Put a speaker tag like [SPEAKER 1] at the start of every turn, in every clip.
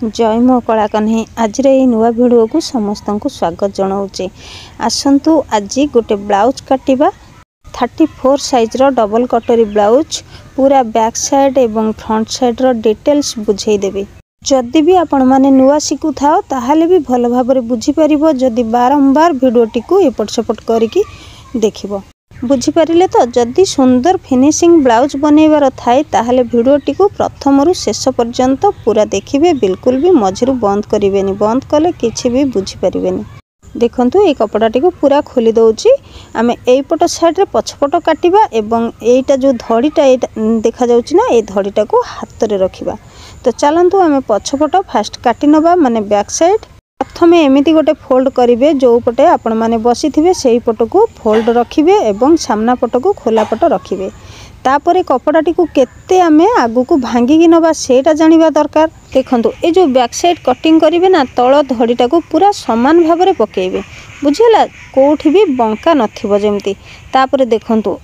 [SPEAKER 1] जय मो कला कन्हई आज नुआ भिडियो को समस्त को स्वागत जनाऊँचे। आसतु आज गोटे ब्लाउज काटिबा 34 साइज रो डबल कटोरी ब्लाउज पूरा बैक साइड एवं फ्रंट साइड रो डिटेल्स बुझे देबी। जदि भी आपण माने नुआ शिखु थाओ ताहाले भी भल भाबरे बुझी परिबो जदि बारंबार भिडियोटी को एपट सेपट करिकी देखिबो बुझीपारे। तो जदि सुंदर फिनिशिंग ब्लाउज बनइबार थाए ताहले भिडियोटी को प्रथम रु शेष पर्यंत पूरा देखिए, बिल्कुल भी मझिरु बंद करें। बंद कले किछि भी बुझी पारिबेनी। देखंतु ये कपड़ाटी को पूरा खोली दउची। आमे एपट साइड रे पछपट काटिबा एवं एटा जो धड़ीटा देखा जाउची ना, ए धड़ीटा को हाथ रे रखिबा। तो चलंतु आमे पछपट फास्ट काटी नबा माने बैक साइड। प्रथम एमती गोटे फोल्ड करेंगे, जो पटे आपण माने बसी थे से पट को फोल्ड रखिए एवं सामना पट को खोला पट रखिए। तापरे कपड़ाटी को केते आमे आगु को भांगी नबा सेटा जानिबा दरकार। देखंतु ए जो बैक साइड कटिंग करिवे ना, तळ धड़ीटा को पूरा समान भाव में पकेइबे, बुझिला, कोठी भी बंका नथिबो जेमती। तापरे देखंतु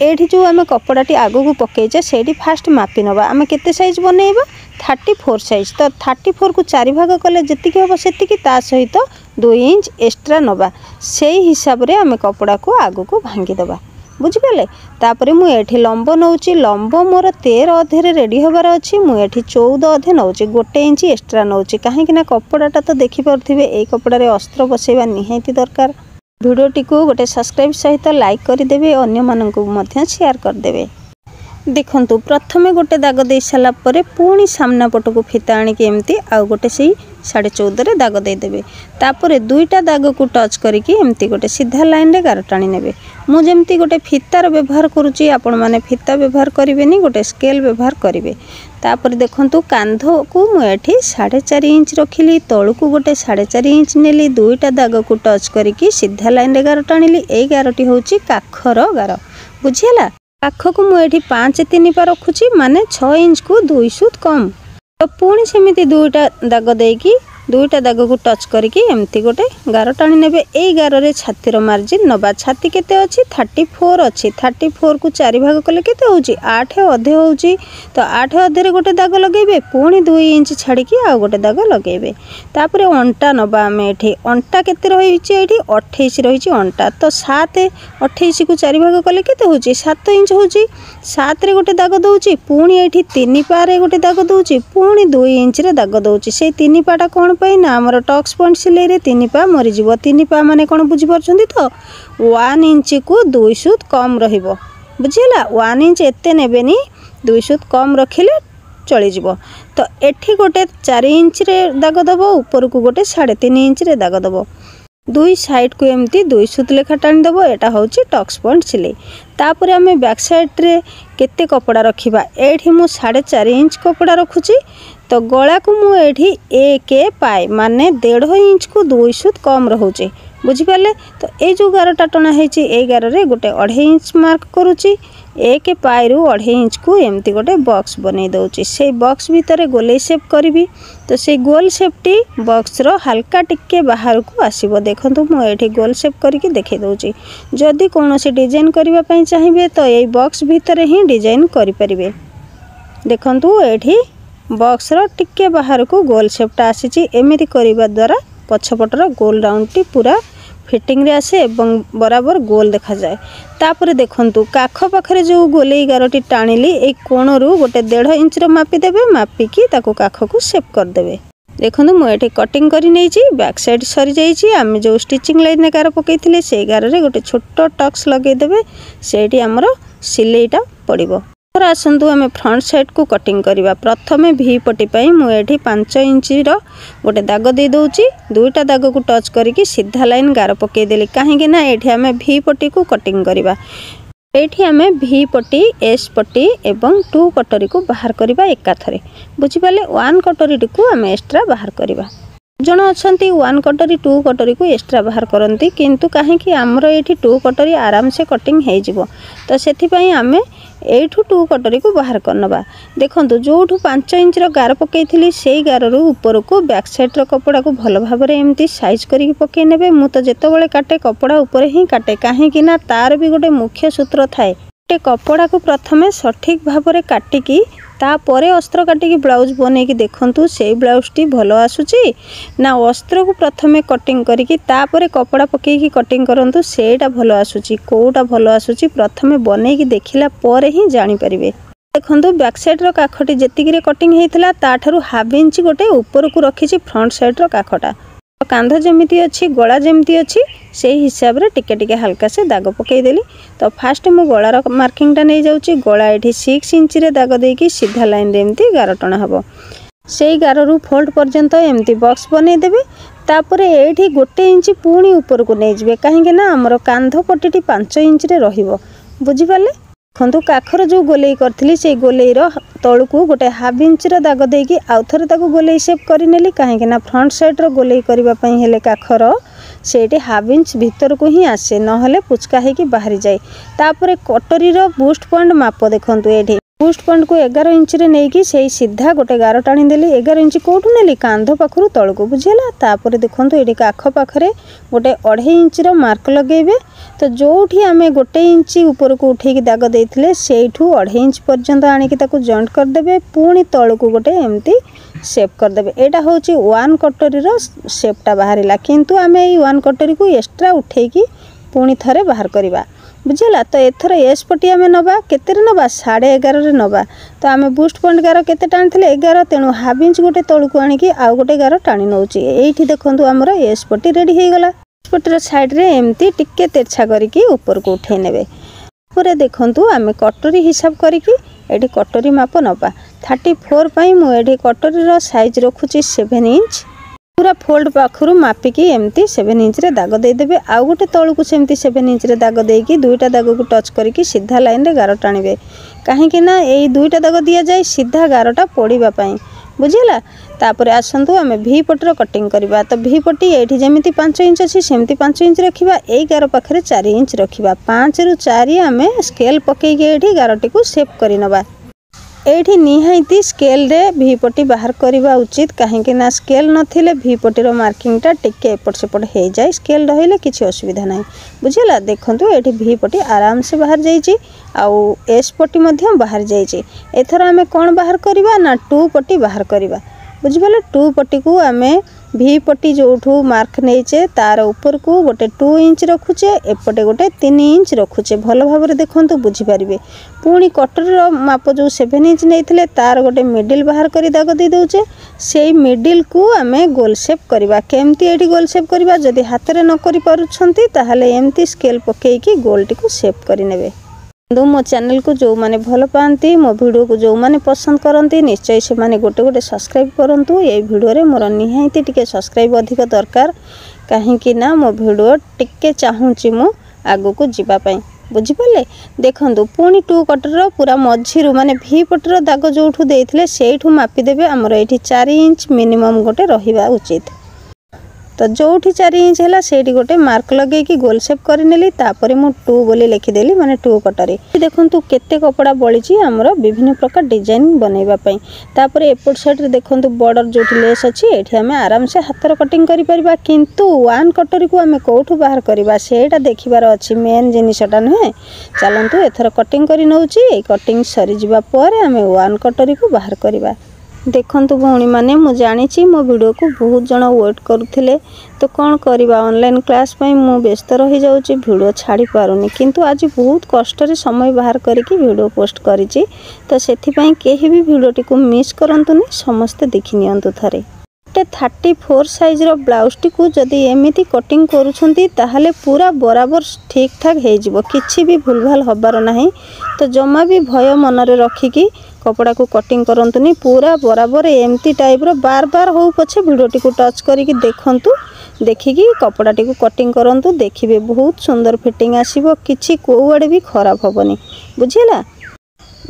[SPEAKER 1] एठी जो आमे कपड़ाटी आगु को पकेइचे सेठी फास्ट मापी नबा। आमे केते साइज बनेइबा 34 साइज। तो 34 को 4 भाग कले जतिक हम सेतिकी ता सहित 2 इंच एक्स्ट्रा नबा। से हिसाब रे आमे कपड़ा को आगु को भांगी दबा, बुझिपाले। तापरे मु एठी लंब नउची, लंब मोर 13 अधे रे रेडी होबार अछि। मु एठी 14 अधे नउची, 1 इंच एक्स्ट्रा नउची। काहे कि ना कपड़ाटा तो देखि परथिबे ए कपड़ा रे अस्त्र बसेबा निहायती दरकार। भिडियोटी को गोटे सब्सक्राइब सहित लाइक कर देबे, अन्य माननकु मध्य शेयर कर देबे। देखंतु प्रथमे गोटे दाग दे साला परे पुणी सामना पट को फिता आनी के एमती आउ गोटे से 14.5 रे दाग दे देबे। तापरे दुईटा दाग को टच करिकी एमती गोटे सीधा लाइन रे गार टाणी नेबे। मु जेमती गोटे फितार व्यवहार करूची, आपण माने फिता व्यवहार करिवेनी, गोटे स्केल व्यवहार करिवे। तापरे देखंतु कांध को मु एठी 4.5 इंच रखिली, तळु को गोटे 4.5 इंच नेली। दुईटा दाग को टच करिकी सीधा लाइन रे गार टाणीली। ए गारटी होची काखर गार, बुझियला। काख को मुझे 5-3 पा रखुची, माने 6 इंच को 2 सूत कम। तो पुणी सेमिति दुईटा दाग देकी दुईटा दाग को टच करके एमती गोटे गार टाणी नेबे। ए गार रे छातीर मार्जिन नबा। छाती केते अछि 34 अछि। 34 को 4 भाग कले केते होउची 8 अधे होउची। तो 8 अधे रे गोटे दाग लगेबे, पुणी 2 इंच छाड़ी की आ गोटे दाग लगेबे। तापरे अंटा नबा। आमे एठी अंटा केते रहिची, एठी 28 रहिची अंटा। तो 7 28 को 4 भाग कले केते होउची 7 इंच होउची। 7 रे गोटे दाग दउची, पुणी एठी 3 पा रे गोटे दाग दउची, पुणी 2 इंच रे दाग दउची। से 3 पाटा कोन ना हमर टक्स पॉइंट सिलाई रे 3 पा मरि जिवो। 3 पा माने कोन बुझी परछंती तो 1 इंच को 2 सूत कम रहिबो, बुझिला। 1 इंच एते नेबेनी, 2 सूत कम रखिले चली जिवो। तो एठी गोटे 4 इंच रे दाग दबो, ऊपर को गोटे 3.5 इंच रे दाग दबो। दुई साइड को एमती 2 सूत लेखा टाणी देबो। एटा होची टक्स पॉइंट सिलाई। तापरे आमे बैक साइड रे केते कपड़ा रखिबा, एठी मु 4.5 इंच कपड़ा रखुची। तो गला को मु एठी 1 पाए माने 1.5 इंच को 2 सूत कम रहउची, बुझिपाले। तो ए जो गारटा टना हेची, ए गार रे गोटे 2.5 इंच मार्क करूची। 1 पाए रु 2.5 इंच को एमती गोटे बॉक्स बनै दउची। से बॉक्स भीतर गोले शेप करबी। तो से गोल शेपटी बॉक्स रो हल्का टिके बाहर को आसीबो। देखंतु मु एठी गोल शेप करके देखे दउची। जदि कोनोसी डिजाइन करबा पई चाहिबे तो ए बॉक्स भीतर ही डिजाइन करि परिबे। देखंतु एठी बॉक्स रो टिके बाहर को गोल शेपटा आसीची। एमिति करिबा द्वारा पछपटर गोल राउंडटी पूरा फिटिंग रे आसे एवं बराबर गोल देखा जाए। तापरे देखंतु काख पाखरे जो गोलेई गारटी टाणीली, ए कोण रु गोटे 1.5 इंच रो मापी देबे। मापिकी ताको काख को शेप कर देबे। देखंतु मु एठी कटिंग करि नेइची, बैक साइड सरी जाईची। आमे जो स्टिचिंग लाइन रे गार पकेइथिले से गार रे गोटे छोटो टक्स लगेइ देबे। सेठी हमरो सिलेइटा पड़िबो। आसतु आमे फ्रंट साइड को कटिंग करिबा। प्रथमे भी पटी पई मु एठी 5 इंच रो गोटे दाग दे दउची। दुईटा दाग को टच करिकी सीधा लाइन गार पकेइ देली। काहे कि ना एठी आमे भी पटी को कटिंग करिबा। एठी आमे भी पटी, एस पटी एवं 2 कटोरी को बाहर करिबा एकाथरे, बुझिपाले। 1 कटोरी को आमे एक्स्ट्रा बाहर करिबा। जण अछंती 1 कटोरी 2 कटोरी को एक्स्ट्रा बाहर करंती, किंतु काहे कि हमरो एठी 2 कटोरी आराम से कटिंग हे जिवो। तो सेथि पई आमे एठू 2 कटोरी को बाहर करनबा। देखंतु जोठू 5 इंच रो गार पकेइथिली सेई गार रो ऊपर को बैक साइड रो कपड़ा को भल भाबरे एमती साइज करिक पकेइ नेबे। मु तो जेतेबेले काटे कपड़ा ऊपर ही काटे, काहे कि ना तार भी गोटे मुख्य सूत्र थाए। गोटे कपड़ा को प्रथमे सठिक भाव में काटिकी तापरे अस्त्र काटिकी ब्लाउज बनैकी देखंतु से ब्लाउज टी भलो आसुची ना अस्त्र को प्रथमे कटिंग करिकी तापरे कपड़ा पकेकी कटिंग करंतु सेटा भलो आसुची कोटा भलो आसुची प्रथमे बनैकी देखिला परे ही जानि परिबे। देखंतु बैक साइड रो काखटी जेतिकी रे कटिंग हेइथिला ताठारु हाफ इंच गोटे ऊपर को रखिची फ्रंट साइड रो काखटा कांध जमीती अच्छी गला जमीती अच्छी से हिसाब रे टिके टिके हल्का से दाग पकईदेली। तो फास्ट मु गलार मार्किंगटा नहीं जाऊँगी गला ये 6 इंच रे दाग देकी सीधा लाइन रे एमती गार टणा हबो से गार रु फोल्ड पर्यंत एमती बॉक्स बनईदेवे। तापर ये गोटे इंच पुणी ऊपर को नहीं जाए कहीं ना आमर कांध पट्टी 5 इंच रे रहिबो बुझिपारे। देखो काखर जो गोलेई करथिली से गोलेईर तलू गोटे हाफ इंच दाग देकी आउ थरे ताको गोलेई शेप करनेली कहीं ना फ्रंट साइड रो गोलेई करबा पई हेले काखर सेठी हाफ इंच भीतर को ही आसे नहले पुचका हेकी बाहरी जाए। तापर कटरी रो बूस्ट पॉइंट माप देखंतु एठी बूस्ट पॉइंट को 11 इंच रे नेकी से सीधा गोटे गार टाणी देली 11 इंच कोठू नेली कांध पाखरु तळको बुझिला। तापर देखंतु एठी काख पाखरे गोटे 2.5 इंच रो मार्क लगेबे। तो जोठी आमे गोटे इंच ऊपर को उठेकी दाग देइथिले सेठू 2.5 इंच पर्यंत आनिकी ताको जॉइंट कर देबे पुणी तळको गोटे एमती शेप कर देबे। एटा होची 1 कटरी रो शेपटा बाहरिला किंतु आमे ई 1 कटरी को एक्स्ट्रा उठेकी पुणी थरे बाहर करबा बुझिला। तो एथर एस पटी आमे नबा केते रे नबा 11.5 रे नबा। तो आमे बूस्ट पॉइंट गार केते टाणिथिले 11 तेणु हाफ इंच गोटे तळको आनिकी आउ गोटे गार टाणी नउची। एठी देखंतु हमर एस पटी रेडी हे गला। पटर साइड रे एमती टिके तेरछा करिकी ऊपर को उठे नेबे। पूरे देखंतु आमे कटोरी हिसाब करिकी एठी कटोरी माप नबा 34 पई मु एठी कटोरी रो साइज रखुची 7 इंच पूरा फोल्ड पाखरु मापिकी एमती 7 इंच रे दाग दे देबे। आउ गोटे तळु को सेमती 7 इंच रे दाग देकी दुईटा दाग को टच करिकी सीधा लाइन रे गार टाणीबे काहे कि ना एई दुईटा दाग दिया जाय सीधा गारटा पड़ीबा पई बुझिला। तापर आसंतु आमे वी पटर कटिंग करबा। तो वी पट्टी एठी जेमिति 5 इंच अछि सेमति 5 इंच रखिबा एई गार पाखरे 4 इंच रखिबा 5 रु 4 आमे स्केल पकेकी एठी गारटी को शेप करि नबा। एठी निहाइती स्केल रे वी पट्टी बाहर करबा उचित काहे ना स्केल नथिले वी पट्टी रो मार्किंगटा टिके एपट सेपट हे जाय स्केल रहिले किछि असुविधा नाही बुझिला। देखंतु एठी वी पट्टी आराम से बाहर जाईची आउ एस पट्टी मध्य बाहर जाईची। एथर आमे कोन बाहर करबा ना 2 पट्टी बाहर करबा बुझिपाले। 2 पट्टी को आमे वी पट्टी जोठू मार्क नहींचे तार ऊपर को गोटे 2 इंच रखुचे एपटे गोटे 3 इंच रखुचे भल भाव में देखंतु बुझिपारे। पुणी कटर माप जो 7 इंच नहीं तार गोटे मिडिल बाहर कर दाग दे दौचे से मिडिल को आमे गोल शेप करवा। केमती एठी गोल शेप करवा जदि हाथ में न करि पारुछंती ताहले एमती स्केल पकेकी गोल टी को शेप करिनेबे। मो चैनल को जो माने भल पाती मो वीडियो को जो माने पसंद करती निश्चय से माने गोटे गोटे सब्सक्राइब करंतु। ये वीडियो रे मोर निहायती टिके सब्सक्राइब अधिक दरकार कहीं ना मो वीडियो टिके चाहूँगी मु आगो को जीवा पई बुझिपारे। देखंतु पुणी 2 कटर पूरा मझिरु माने वी पटर दाग जोठू देइथिले सेठू मापी देबे। हमर एठी 4 इंच मिनिमम गोटे रहिबा उचित। तो जोठी 4 इंच है सेठी गोटे मार्क लगे कि गोल शेप कर नेली तापरे मु 2 बोली लिखिदेली माने 2 कटरी। देखंतु केते कपड़ा बळीची हमरो विभिन्न प्रकार डिजाइन बनैबा पई। तापरे एपट साइड रे देखंतु बॉर्डर जोठी लेस अछि एठी हमें आराम से हाथर कटिंग करि परिबा किंतु 1 कटरी को हमें कोठू बाहर करबा सेटा देखिबार अछि मेन जिनिसटा नहे। चलंतु एथर कटिंग करि नउची ए कटिंग सरी जिबा परे हमें 1 कटरी को बाहर करबा। देखंतु भौणी माने मु जानिछि मो वीडियो को बहुत जण वेट करुथिले तो कौन करवा ऑनलाइन क्लास पई मु व्यस्त रही जाउछि वीडियो छाड़ी पारुनी किंतु आज बहुत कष्ट रे समय बाहर करके वीडियो पोस्ट करिछि। तो सेथि पई केही भी वीडियो टी को मिस करंतुनी समस्त देखि नियंतु थरे। 34 साइज रो ब्लाउज टी को जदी एमिति कटिंग करूछंती ताहले पूरा बराबर ठीक ठाक हे जिवो किछि भी भूलभाल हबार नाही। तो जमा भी भय मन रे रखिकी कपड़ा को कटिंग करंतुनी पूरा बराबर एमती टाइप रो बार बार हो पछे वीडियो टी को टच करिकी देखंतु देखिकी कपड़ा टी को कटिंग करंतु देखिबे बहुत सुंदर फिटिंग आसीबो किछि को आड़े भी खराब होबनी बुझिला।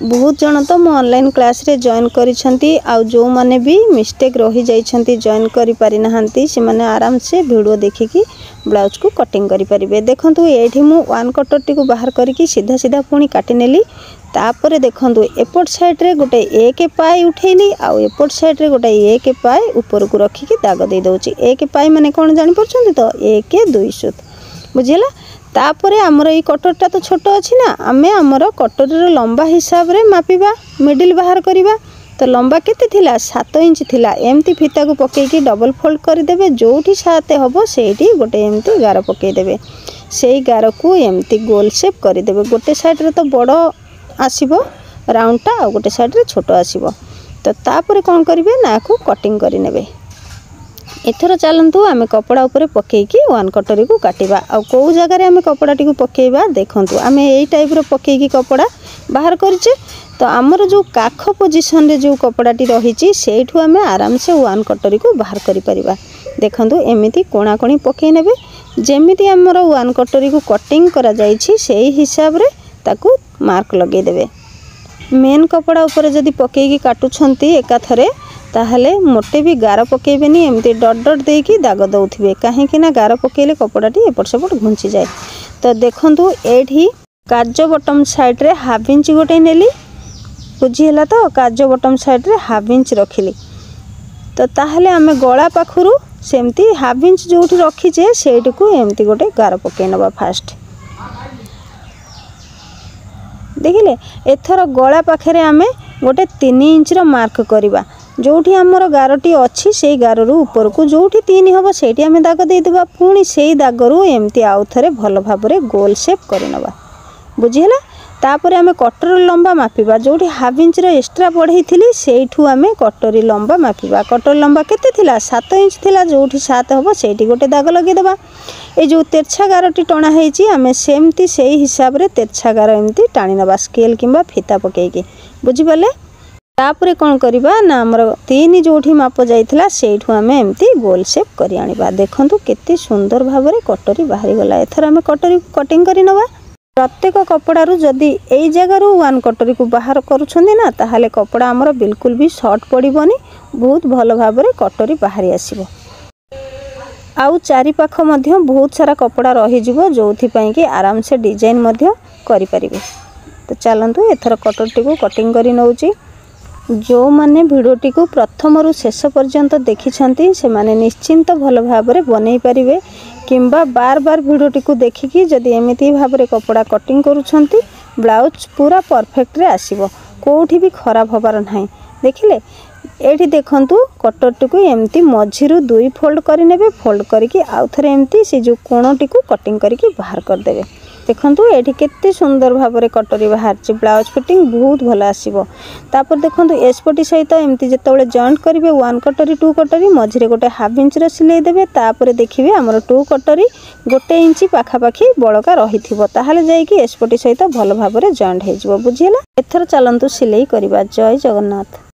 [SPEAKER 1] बहुत जन तो मो ऑनलाइन क्लास रे जॉइन करिसंती आ जो माने भी मिस्टेक रही जाइछंती जॉइन करि पारि नहंती से माने आराम से वीडियो देखिकी ब्लाउज को कटिंग करि परिबे। देखंतु एठी मु 1 कटर टी को बाहर करिकी सीधा सीधा पुणी काटि नेली। तापरे देखंतु एपट साइड रे गोटे 1 पाई उठेली आ एपट साइड रे गोटे 1 पाई ऊपर को रखिकी दाग दे दउची। 1 पाई माने कोन जानि परछंती तो 1 2 सुत बुझिला। तापरे आमर ये कटरटा तो छोट अच्छी ना, आमे आमर कटर लंबा हिसाब रे मापिबा, मिडिल बाहर करिबा। तो लंबा केते थिला 7 इंच थिला। एमती फीता को पकेकी डबल फोल्ड करदेवे, जोठी 7 हम से गोटे एमती गार पकईदेवे। से गार को एमती गोल शेप करदेवे। गोटे साइड रे तो बड़ आसीबो राउंडटा, आ गोटे साइड रे छोट आसीबो। तो तापर कौन करेंगे ना को कटिंग करें। एथर चलतु आम कपड़ा उपरे पकईकी वन कटरी को काटिबा। आ कौ जगार आम कपड़ाटी को पकईबा देखंतु, आम यही टाइप रो पकईकी कपड़ा बाहर करिचे। तो आमर जो काख पोजिशन रे जो कपड़ाटी रही सेठू आम आराम से वन कटरी को बाहर करि परिबा। देखंतु एमिति कोणा कोणी पकई नेबे, जेमिति आमर वन कटरी को कटिंग करा जाईछि सेही हिसाब रे ताकू मार्क लगेई देबे। मेन कपड़ा ऊपर जदि पकईकी काटुछंती एकाथरे ताहले मोटे भी गार पकेबेनी, एमती डट डट देकी दाग दउथिबे, काहेकि ना गार पकेले कपड़ाटी एपट सेपट घुंची जाए। तो देखंतु एठी काजो बटम साइड रे हाफ इंच गोटे नेली, बुझीला। तो काजो बटम साइड रे हाफ इंच रखिली। तो ताहले आमे गला पाखुरु सेमती हाफ इंच जोठी रखीचे सेठू एमती गोटे गार पकई नबा फास्ट। देखिले एथर गला पाखे आमे गोटे 3 इंच रो मार्क करवा। जोठी आमर गारटी अच्छी से गार ऊपर को जोठी 3 हम से आम दाग देदेबा। पुणी से दागरू एमती आउ थे भल भाव गोल शेप करनबा, बुझीला। तापर आम कटर लंबा मापिबा, जोठी हाफ इंच रो एक्स्ट्रा बढ़ई थी सेठू आम कटरी लंबा मापिबा। कटर लंबा केते थिला 7 इंच थिला, जोठी 7 हम से गोटे दाग लगेदेबा। ये जो तेरछा गारटी टणा है आम सेमती से हिसाब रे तेरछा गार एमती टाणी नबा स्केल किंबा फीता पकईकी, बुझिपाले। तापर कौन करवा ना आमर 3 जोठी माप जाइथिला सेठू आम एमती गोल शेप करि आनिबा। देखंतु केते सुंदर भाव रे कटरी बाहरी गला। एथर आम कटरी कटिंग करि नबा। प्रत्येक कपड़ारू जदि एई जगारू वन कटरी को बाहर करूछंदी ना ताहाले कपड़ा आमर बिल्कुल भी शॉर्ट पड़िबोनी, बहुत भल भाव रे कटरी बाहरी आसीबो। आउ चारि पाख मध्य बहुत सारा कपड़ा रही जिवो, जोथि पई कि आराम से डिजाइन मध्य करि परिबे। तो चलंतु एथर कटरटी को कटिंग करि नउची। जो माने भिडियोटी को प्रथम रु शेष पर्यंत देखिछंती से माने निश्चिंत भल भाव रे बनै परिबे, किंबा बार बार भिडियोटी को देखिकी जदि एमिति भाव रे कपड़ा कटिंग करूछंती ब्लाउज पूरा परफेक्ट रे आसीबो, कोठी भी खराब होबार नाही। देखिले एठी देखंतु कटरटी को एमती मझिरु 2 फोल्ड करि नेबे। फोल्ड करिकी आउ थरे एमती से जो कोणटी को कटिंग करिकी बाहर कर देबे। देखंतु एठी केते सुंदर भाव रे कटरी बाहर छि, ब्लाउज फिटिंग बहुत भल आसीबो। तापर देखंतु एस्पटी सहित एमती जेतेबेले जॉइंट करिवे 1 कटरी 2 कटरी मझिरे गोटे हाफ इंच रो सिलाई देबे। तापर देखिबे हमर 2 कटरी 1 इंच पाखा पाखी बळका रहिथिबो, ताहाले जाई कि एस्पटी सहित भल भाव रे जॉइंट हे जिवो, बुझिला। एथर चलंतु सिलाई करिबा। जय जगन्नाथ।